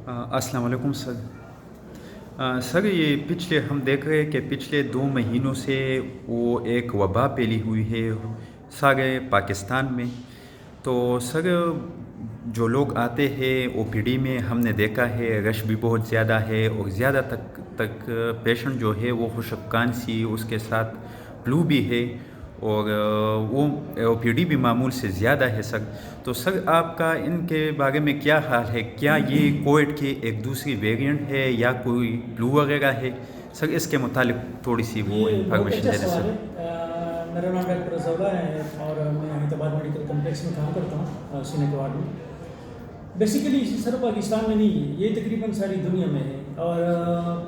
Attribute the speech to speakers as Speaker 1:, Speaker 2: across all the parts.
Speaker 1: السلام علیکم سر۔ سر یہ پچھلے ہم دیکھ رہے ہیں کہ پچھلے 2 مہینوں سے وہ ایک وبا پھیلی ہوئی ہے سارے پاکستان میں۔ تو سر جو لوگ آتے ہیں او پی ڈی میں ہم نے دیکھا ہے رش بھی بہت زیادہ ہے، اور زیادہ تک پیشنٹ جو ہے وہ خشک کانسی، اس کے ساتھ فلو بھی ہے، اور وہ او پی ڈی بھی معمول سے زیادہ ہے سر۔ تو سر آپ کا ان کے بارے میں کیا حال ہے؟ کیا یہ کووڈ کی ایک دوسری ویریئنٹ ہے یا کوئی فلو وغیرہ ہے؟ سر اس کے متعلق تھوڑی سی وہ
Speaker 2: یہ بہت
Speaker 1: انفارمیشن
Speaker 2: اچھا
Speaker 1: دے دیں
Speaker 2: سوال
Speaker 1: سر۔
Speaker 2: ہے۔ میرا نام ڈاکٹر رضا ہے اور میں حیدرآباد میڈیکل کمپلیکس میں کام کرتا ہوں سینٹ وارڈ میں۔ بیسیکلی صرف پاکستان میں نہیں ہے، یہ تقریباً ساری دنیا میں ہے، اور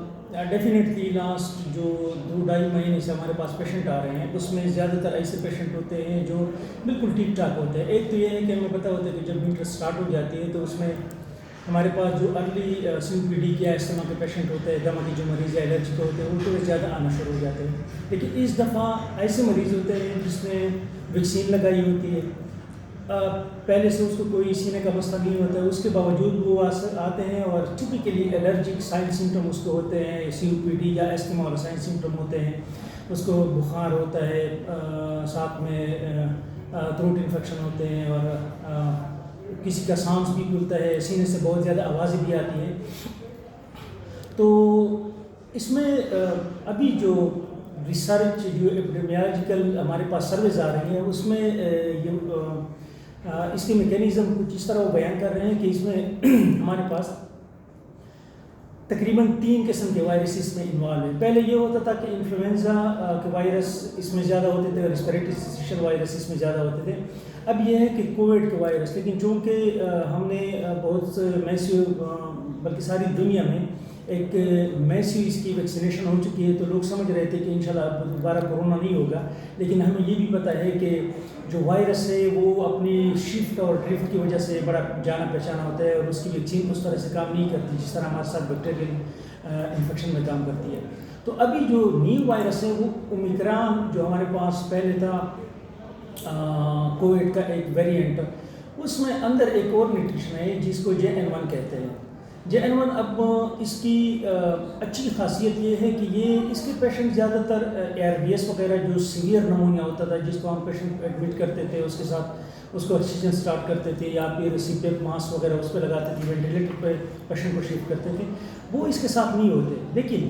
Speaker 2: ڈیفینیٹلی لاسٹ جو 2-2.5 مہینے سے ہمارے پاس پیشنٹ آ رہے ہیں، اس میں زیادہ تر ایسے پیشنٹ ہوتے ہیں جو بالکل ٹھیک ٹھاک ہوتے ہیں۔ ایک تو یہ ہے کہ ہمیں پتہ ہوتا ہے کہ جب ونٹر اسٹارٹ ہو جاتی ہے تو اس میں ہمارے پاس جو ارلی سی او پی ڈی یا استما کے پیشنٹ ہوتے ہیں، دما کے جو مریض یا الرجی کے ہوتے ہیں، ان کو زیادہ آنا شروع ہو جاتے ہیں۔ لیکن اس دفعہ ایسے مریض ہوتے ہیں جس نے ویکسین لگائی ہوتی ہے، پہلے سے اس کو کوئی سینے کا مسئلہ نہیں ہوتا ہے، اس کے باوجود وہ آتے ہیں اور ٹپیکلی الرجک سائن سمٹم اس کو ہوتے ہیں، سی او پی ڈی یا استما والا سائن سمٹم ہوتے ہیں۔ اس کو بخار ہوتا ہے، ساتھ میں تھروٹ انفیکشن ہوتے ہیں، اور کسی کا سانس بھی پھولتا ہے، سینے سے بہت زیادہ آوازیں بھی آتی ہیں۔ تو اس میں ابھی جو ریسرچ جو ایپیڈیمیولوجیکل ہمارے پاس سرویز آ رہی ہیں، اس میں اس کے میکینزم کچھ اس طرح وہ بیان کر رہے ہیں کہ اس میں ہمارے پاس تقریباً 3 قسم کے وائرس اس میں انوالو ہیں۔ پہلے یہ ہوتا تھا کہ انفلوئنزا کے وائرس اس میں زیادہ ہوتے تھے، ریسپریٹری سنسیشن وائرس اس میں زیادہ ہوتے تھے۔ اب یہ ہے کہ کووڈ کے وائرس، لیکن چونکہ ہم نے بہت میسیو بلکہ ساری دنیا میں ایک میسیو اس کی ویکسینیشن ہو چکی ہے، تو لوگ سمجھ رہے تھے کہ انشاءاللہ دوبارہ کورونا نہیں ہوگا۔ لیکن ہمیں یہ بھی پتہ ہے کہ جو وائرس ہے وہ اپنی شفٹ اور ڈرفٹ کی وجہ سے بڑا جانا پہچانا ہوتا ہے، اور اس کی ویکسین اس طرح سے کام نہیں کرتی جس طرح ہمارے ساتھ بیکٹیریل انفیکشن میں کام کرتی ہے۔ تو ابھی جو نیو وائرس ہے وہ اومیکران، جو ہمارے پاس پہلے تھا کووڈ کا ایک ویریئنٹ، اس میں اندر ایک اور نیوٹریشن ہے جس کو JN1 کہتے ہیں۔ JN1 اب اس کی اچھی خاصیت یہ ہے کہ یہ اس کے پیشنٹ زیادہ تر ARDS وغیرہ جو سیویئر نمونیا ہوتا تھا، جس کو ہم پیشنٹ ایڈمٹ کرتے تھے، اس کے ساتھ اس کو آکسیجن سٹارٹ کرتے تھے یا پھر سی پی ایف ماسک وغیرہ اس پہ لگاتے تھے، وینٹیلیٹر پہ پیشنٹ کو شفٹ کرتے تھے، وہ اس کے ساتھ نہیں ہوتے۔ لیکن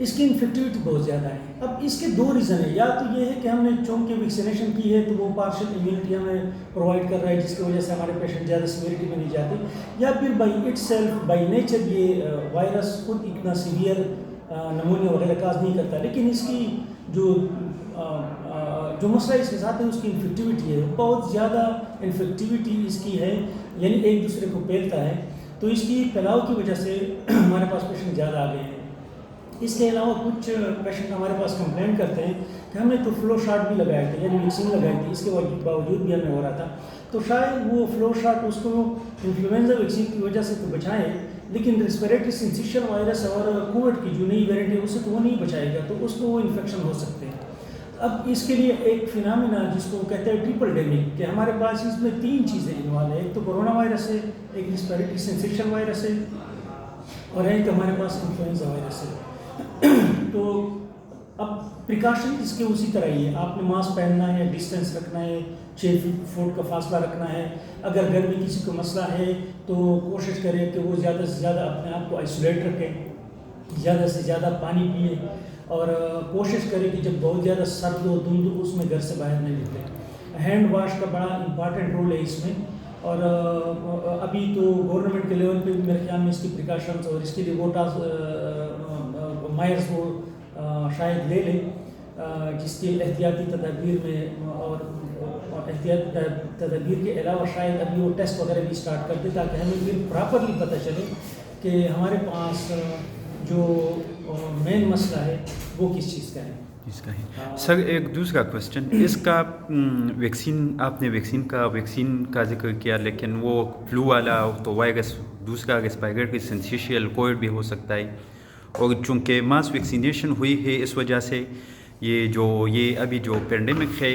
Speaker 2: اس کی انفیکٹیوٹی بہت زیادہ ہے۔ اب اس کے 2 ریزن ہیں، یا تو یہ ہے کہ ہم نے چونکہ ویکسینیشن کی ہے تو وہ پارشل امیونٹی ہمیں پرووائڈ کر رہا ہے، جس کی وجہ سے ہمارے پیشنٹ زیادہ سیویرٹی میں نہیں جاتے، یا پھر by it self by nature یہ وائرس خود اتنا سیویئر نمونیا وغیرہ کاز نہیں کرتا، لیکن اس کی جو مسئلہ اس کے ساتھ ہے اس کی انفیکٹیوٹی ہے، بہت زیادہ انفیکٹیوٹی اس کی ہے، یعنی ایک دوسرے کو پھیلتا ہے۔ تو اس کی پھیلاؤ کی وجہ سے ہمارے پاس پیشنٹ زیادہ آ گئے ہیں۔ اس کے علاوہ کچھ پیشنٹ ہمارے پاس کمپلین کرتے ہیں کہ ہم نے تو فلو شاٹ بھی لگائے تھے، یعنی ویکسین لگائی تھی، اس کے باوجود بھی ہمیں ہو رہا تھا۔ تو شاید وہ فلو شاٹ اس کو انفلوئنزا ویکسین کی وجہ سے تو بچائیں، لیکن ریسپریٹری سنسیشن وائرس اور کووڈ کی جو نئی ویرینٹ ہے اسے تو وہ نہیں بچائے گا، تو اس کو وہ انفیکشن ہو سکتے ہیں۔ اب اس کے لیے ایک فینامنا جس کو کہتے ہیں ٹرپل ڈیمک، کہ ہمارے پاس اس میں 3 چیزیں انوالو ہیں، ایک تو کورونا وائرس ہے، ایک ریسپریٹری سنسیشن وائرس ہے، اور ایک ہمارے پاس انفلوئنزا وائرس ہے۔ تو اب پریکاشن اس کے اسی طرح ہی ہے، آپ نے ماسک پہننا ہے، ڈسٹینس رکھنا ہے، 6 فٹ کا فاصلہ رکھنا ہے۔ اگر گھر میں کسی کو مسئلہ ہے تو کوشش کرے کہ وہ زیادہ سے زیادہ اپنے آپ کو آئسولیٹ رکھے، زیادہ سے زیادہ پانی پیے، اور کوشش کرے کہ جب بہت زیادہ سرد ہو دھند ہو اس میں گھر سے باہر نہیں نکلے۔ ہینڈ واش کا بڑا امپارٹنٹ رول ہے اس میں، اور ابھی تو گورنمنٹ کے لیول پہ بھی میرے خیال میں اس کی پریکاشنز اور اس کے لیے مائرز وہ شاید لے لیں، جس کے احتیاطی تدابیر میں، اور احتیاطی تدابیر کے علاوہ شاید ابھی وہ ٹیسٹ وغیرہ بھی اسٹارٹ کر دے، تاکہ ہمیں پھر پراپرلی پتہ چلے کہ ہمارے پاس جو مین مسئلہ ہے وہ کس چیز کا ہے۔
Speaker 1: اس کا ہے سر ایک دوسرا کوشچن، اس کا ویکسین، آپ نے ویکسین کا ذکر کیا، لیکن وہ فلو والا تو وائرس دوسرا ریسپائریٹری سنسیشیل کووڈ بھی ہو سکتا ہے، اور چونکہ ماس ویکسینیشن ہوئی ہے اس وجہ سے یہ ابھی جو پینڈیمک ہے